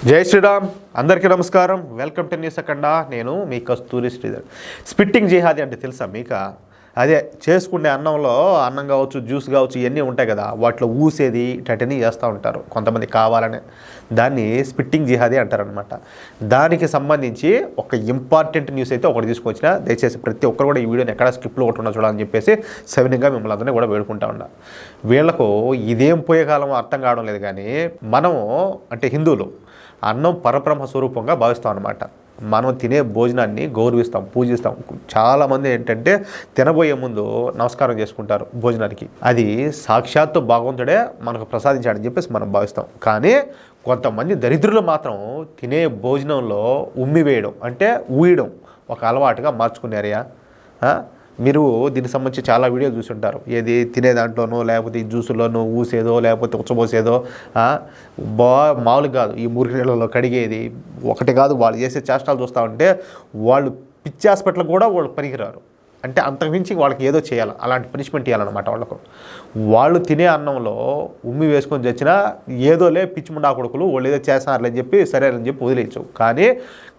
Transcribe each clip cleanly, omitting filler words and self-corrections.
జై శ్రీరామ్. అందరికీ నమస్కారం. Welcome to news Akhanda. నేను మీ కస్తూరి శ్రీధర్. స్పిట్టింగ్ జిహాదీ అంటే తెలుసా మీకు? అదే చేసుకునే అన్నంలో అన్నం కావచ్చు, జ్యూస్ కావచ్చు, ఇవన్నీ ఉంటాయి కదా, వాటిలో ఊసేది ఇటన్నీ చేస్తూ ఉంటారు కొంతమంది కావాలనే. దాన్ని స్పిట్టింగ్ జిహాదీ అంటారనమాట. దానికి సంబంధించి ఒక ఇంపార్టెంట్ న్యూస్ అయితే ఒకటి తీసుకొచ్చిన. దయచేసి ప్రతి ఒక్కరు కూడా ఈ వీడియోని ఎక్కడ స్కిప్లో ఒకటి ఉన్నా చూడాలని చెప్పేసి సవినంగా మిమ్మల్ని అందరినీ కూడా వేడుకుంటా ఉన్నా. వీళ్లకు ఇదేం పోయే కాలం అర్థం కావడం లేదు. కానీ మనము అంటే హిందువులు అన్నం పరబ్రహ్మ స్వరూపంగా భావిస్తాం అన్నమాట. మనం తినే భోజనాన్ని గౌరవిస్తాం, పూజిస్తాం. చాలామంది ఏంటంటే తినబోయే ముందు నమస్కారం చేసుకుంటారు భోజనానికి. అది సాక్షాత్తు భగవంతుడే మనకు ప్రసాదించాడని చెప్పేసి మనం భావిస్తాం. కానీ కొంతమంది దరిద్రులు మాత్రం తినే భోజనంలో ఉమ్మి వేయడం అంటే ఊయడం ఒక అలవాటుగా మార్చుకున్నారయ్యా. మీరు దీనికి సంబంధించి చాలా వీడియోలు చూసుంటారు. ఏది తినే దాంట్లోనో లేకపోతే ఈ జ్యూసుల్లోనూ ఊసేదో లేకపోతే ఉచ్చబోసేదో మామూలుగా కాదు. ఈ మురికి నీళ్ళలో కడిగేది ఒకటి కాదు. వాళ్ళు చేసే చేష్టాలు చూస్తూ ఉంటే వాళ్ళు పిచ్చి హాస్పిటల్ కూడా వాళ్ళు పనికిరారు. అంటే అంతకుమించి వాళ్ళకి ఏదో చేయాలి, అలాంటి పనిష్మెంట్ ఇవ్వాలన్నమాట వాళ్ళకు. వాళ్ళు తినే అన్నంలో ఉమ్మి వేసుకొని చచ్చినా ఏదోలే పిచ్చి ముండా కొడుకులు వాళ్ళు ఏదో చేస్తారులేని చెప్పి సరేనని చెప్పి వదిలేయచ్చు. కానీ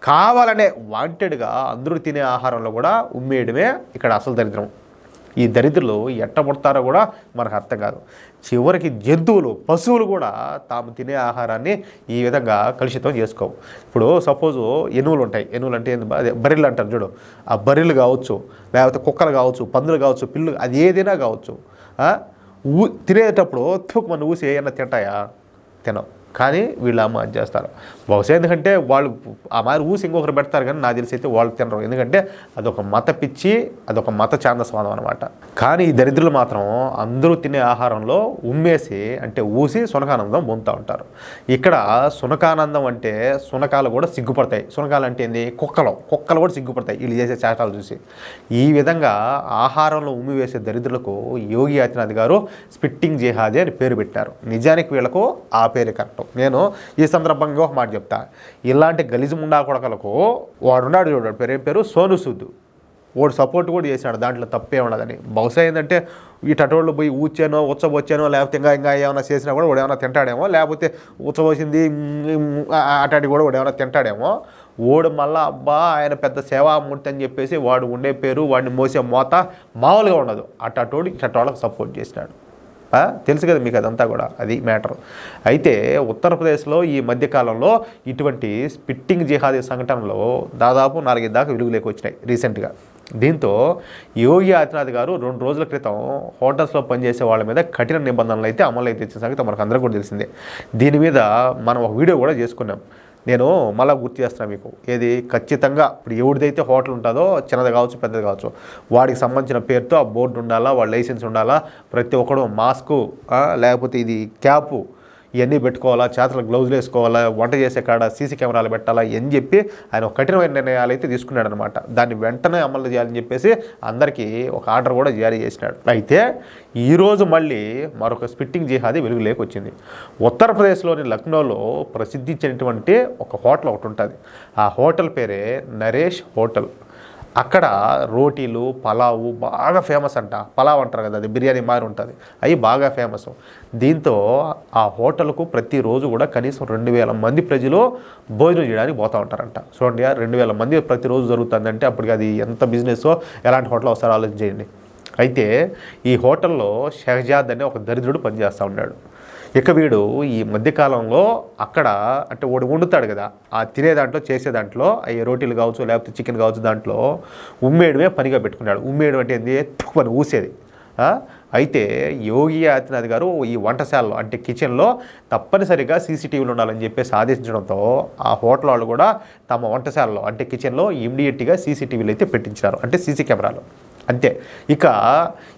కావాలనే వాంటెడ్గా అందరూ తినే ఆహారంలో కూడా ఉమ్మేయడమే ఇక్కడ అసలు దరిద్రం. ఈ దరిద్రులు ఎట్ట పుడతారో కూడా మనకు అర్థం కాదు. చివరికి జంతువులు, పశువులు కూడా తాము తినే ఆహారాన్ని ఈ విధంగా కలుషితం చేసుకోవు. ఇప్పుడు సపోజు ఎనువులు ఉంటాయి. ఎనువులు అంటే అదే బర్రెలు అంటారు చూడు. ఆ బర్రెలు కావచ్చు, లేకపోతే కుక్కలు కావచ్చు, పందులు కావచ్చు, పిల్లు, అది ఏదైనా కావచ్చు. తినేటప్పుడు మన ఊసి ఏమన్నా తింటాయా? తినవు. కానీ వీళ్ళు అమ్మ అది చేస్తారు. బహుశా ఎందుకంటే వాళ్ళు ఆ మాదిరి ఊసి ఇంకొకరు పెడతారు, కానీ నాకు తెలిసి అయితే వాళ్ళు తినరు. ఎందుకంటే అదొక మత పిచ్చి, అదొక మత ఛాందస్వాదం అనమాట. కానీ ఈ దరిద్రులు మాత్రం అందరూ తినే ఆహారంలో ఉమ్మేసి అంటే ఊసి సునకానందం పొందుతూ ఉంటారు. ఇక్కడ సునకానందం అంటే సునకాలు కూడా సిగ్గుపడతాయి. సునకాలు అంటే ఏంది? కుక్కలు కూడా సిగ్గుపడతాయి వీళ్ళు చేసే చేష్టాలు చూసి. ఈ విధంగా ఆహారంలో ఉమ్మి వేసే దరిద్రులకు యోగి ఆదిత్యనాథ్ గారు స్పిట్టింగ్ జిహాదీ అని పేరు పెట్టారు. నిజానికి వీళ్ళకు ఆ పేరు కరెక్ట్. నేను ఈ సందర్భంగా ఒక మాట చెప్తా. ఇలాంటి గలీజు ముండా కొడకలకు వాడున్నాడు చూడాడు, పేరు సోను సూద్. వాడు సపోర్ట్ కూడా చేశాడు, దాంట్లో తప్పే ఉండదని. బహుశా ఏంటంటే ఈ టటోళ్ళు పోయి ఊచానో ఉచ్చబొచ్చానో లేకపోతే ఇంకా ఏమైనా చేసినా కూడా వాడు ఏమైనా తింటాడేమో, లేకపోతే ఉచ్చబోసింది అటాడి కూడా వాడు ఏమైనా తింటాడేమో. వాడు మళ్ళీ అబ్బా ఆయన పెద్ద సేవామూర్తి అని చెప్పేసి వాడు ఉండే పేరు, వాడిని మోసే మోత మామూలుగా ఉండదు. అటోడు ఇటోళ్ళకి సపోర్ట్ చేసినాడు. తెలుసు కదా మీకు అదంతా కూడా. అది మ్యాటర్. అయితే ఉత్తరప్రదేశ్లో ఈ మధ్యకాలంలో ఇటువంటి స్పిట్టింగ్ జిహాదీ సంఘటనలో దాదాపు 4 దాకా వెలుగులోకి వచ్చినాయి రీసెంట్గా. దీంతో యోగి ఆదిత్యనాథ్ గారు 2 రోజుల క్రితం హోటల్స్లో పనిచేసే వాళ్ళ మీద కఠిన నిబంధనలు అయితే అమలు అయితే ఇచ్చిన సంగతి మనకు అందరికీ కూడా తెలిసిందే. దీని మీద మనం ఒక వీడియో కూడా చేసుకున్నాం. నేను మళ్ళీ గుర్తు చేస్తున్నాను మీకు. ఏది ఖచ్చితంగా ఇప్పుడు ఎవరిదైతే హోటల్ ఉంటుందో, చిన్నది కావచ్చు పెద్దది కావచ్చు, వాడికి సంబంధించిన పేరుతో ఆ బోర్డు ఉండాలా, వాళ్ళ లైసెన్స్ ఉండాలా, ప్రతి ఒక్కడు మాస్కు లేకపోతే ఇది క్యాపు ఇవన్నీ పెట్టుకోవాలా, చేతులకు గ్లౌజులు వేసుకోవాలా, వంట చేసే కాడ సీసీ కెమెరాలు పెట్టాలా అని చెప్పి ఆయన ఒక కఠినమైన నిర్ణయాలు అయితే తీసుకున్నాడు అనమాట. దాన్ని వెంటనే అమలు చేయాలని చెప్పేసి అందరికీ ఒక ఆర్డర్ కూడా జారీ చేసినాడు. అయితే ఈరోజు మళ్ళీ మరొక స్పిట్టింగ్ జిహాదీ వెలుగులోకి వచ్చింది. ఉత్తరప్రదేశ్లోని లక్నోలో ప్రసిద్ధి చెందినటువంటి ఒక హోటల్ ఒకటి ఉంటుంది. ఆ హోటల్ పేరే నరేష్ హోటల్. అక్కడ రోటీలు, పలావు బాగా ఫేమస్ అంట. పలావ్ అంటారు కదా, అది బిర్యానీ మారి ఉంటుంది, అవి బాగా ఫేమస్. దీంతో ఆ హోటల్కు ప్రతిరోజు కూడా కనీసం 2000 మంది ప్రజలు భోజనం చేయడానికి పోతూ ఉంటారంట. చూడండి, 2000 మంది ప్రతిరోజు జరుగుతుందంటే అప్పటికి అది ఎంత బిజినెస్సో, ఎలాంటి హోటల్ వస్తారో ఆలోచించేయండి. అయితే ఈ హోటల్లో షహజాద్ అనే ఒక దరిద్రుడు పనిచేస్తూ ఉన్నాడు. ఇక వీడు ఈ మధ్యకాలంలో అక్కడ అంటే వాడు వండుతాడు కదా, ఆ తినే దాంట్లో చేసే దాంట్లో అవి రోటీలు కావచ్చు లేకపోతే చికెన్ కావచ్చు, దాంట్లో ఉమ్మేయడమే పనిగా పెట్టుకున్నాడు. ఉమ్మేయడం అంటే ఏంది? పని ఊసేది. అయితే యోగి ఆదిత్యనాథ్ గారు ఈ వంటశాలలో అంటే కిచెన్లో తప్పనిసరిగా సీసీటీవీలు ఉండాలని చెప్పేసి ఆదేశించడంతో ఆ హోటల్ వాళ్ళు కూడా తమ వంటశాలలో అంటే కిచెన్లో ఇమ్మీడియట్గా సీసీటీవీలు అయితే పెట్టించినారు, అంటే సీసీ కెమెరాలు. అంతే. ఇక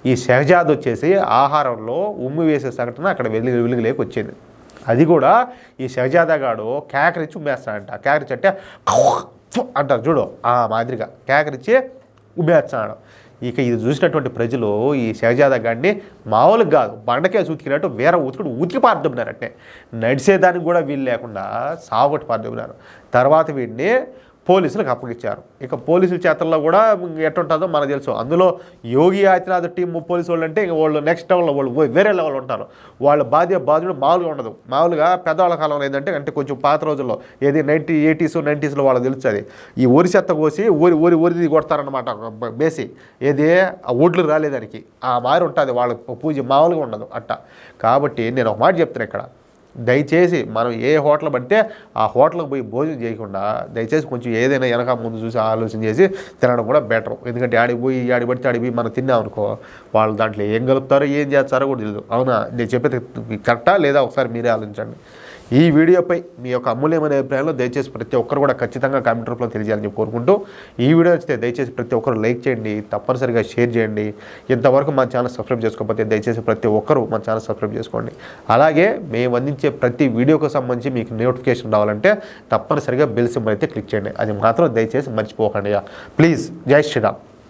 ఈ షహజాద్ వచ్చేసి ఆహారంలో ఉమ్మి వేసే సంఘటన అక్కడ వెలుగులోకి వచ్చింది. అది కూడా ఈ షహజాదాగాడు కేకరిచ్చి ఉమ్మేస్తాడంట. కేకరిచ్చి అంటే అంటారు చూడు, ఆ మాదిరిగా కేకరిచ్చి ఉమ్మేస్తాడు. ఇక ఇది చూసినటువంటి ప్రజలు ఈ షహజాదా గాడిని మామూలుగా కాదు, బండకే ఉతికినట్టు వేరే ఉతికి పారదొబ్బినారంటే. నడిచేదానికి కూడా వీలు లేకుండా సాగొట్టి పారదొబ్బినారు. తర్వాత వీడిని పోలీసులకు అప్పగించారు. ఇక పోలీసుల చేతల్లో కూడా ఎట్టుంటుందో మనకు తెలుసు. అందులో యోగి ఆదిత్యనాథ్ టీం పోలీసు వాళ్ళు అంటే ఇంక వాళ్ళు నెక్స్ట్ లెవెల్లో వాళ్ళు వేరే లెవెల్ ఉంటారు. వాళ్ళ బాధ్యుడు మామూలుగా ఉండదు. మామూలుగా పెద్దవాళ్ళ కాలంలో ఏంటంటే కొంచెం పాత రోజుల్లో ఏది 80s 90s వాళ్ళకి తెలుస్తుంది. ఈ ఊరి చెత్త కోసి ఊరి కొడతారనమాట బేసి. ఏది ఆ ఓట్లు రాలేదానికి ఆ మారి ఉంటుంది వాళ్ళ పూజ, మామూలుగా ఉండదు అట్ట. కాబట్టి నేను ఒక మాట చెప్తాను ఇక్కడ, దయచేసి మనం ఏ హోటల్ పడితే ఆ హోటల్కి పోయి భోజనం చేయకుండా దయచేసి కొంచెం ఏదైనా వెనక ముందు చూసి ఆలోచన చేసి తినడం కూడా బెటర్. ఎందుకంటే ఆడి పడితే ఆడిపోయి మనం తిన్నామనుకో, వాళ్ళు దాంట్లో ఏం కలుపుతారో ఏం చేస్తారో కూడా తెలియదు. అవునా, నేను చెప్పేది కరెక్టా లేదా ఒకసారి మీరే ఆలోచించండి. ఈ వీడియోపై మీ యొక్క అమూల్యమైన అభిప్రాయంలో దయచేసి ప్రతి ఒక్కరు కూడా ఖచ్చితంగా కామెంట్ రూపంలో తెలియజేయాలని కోరుకుంటూ, ఈ వీడియో నచ్చితే దయచేసి ప్రతి ఒక్కరు లైక్ చేయండి, తప్పనిసరిగా షేర్ చేయండి. ఇంతవరకు మన ఛానల్ సబ్స్క్రైబ్ చేసుకోకపోతే దయచేసి ప్రతి ఒక్కరు మన ఛానల్ సబ్స్క్రైబ్ చేసుకోండి. అలాగే మేము అందించే ప్రతి వీడియోకు సంబంధించి మీకు నోటిఫికేషన్ రావాలంటే తప్పనిసరిగా బెల్ సింబల్ అయితే క్లిక్ చేయండి. అది మాత్రం దయచేసి మర్చిపోకండి. ప్లీజ్. జై శ్రీరామ్.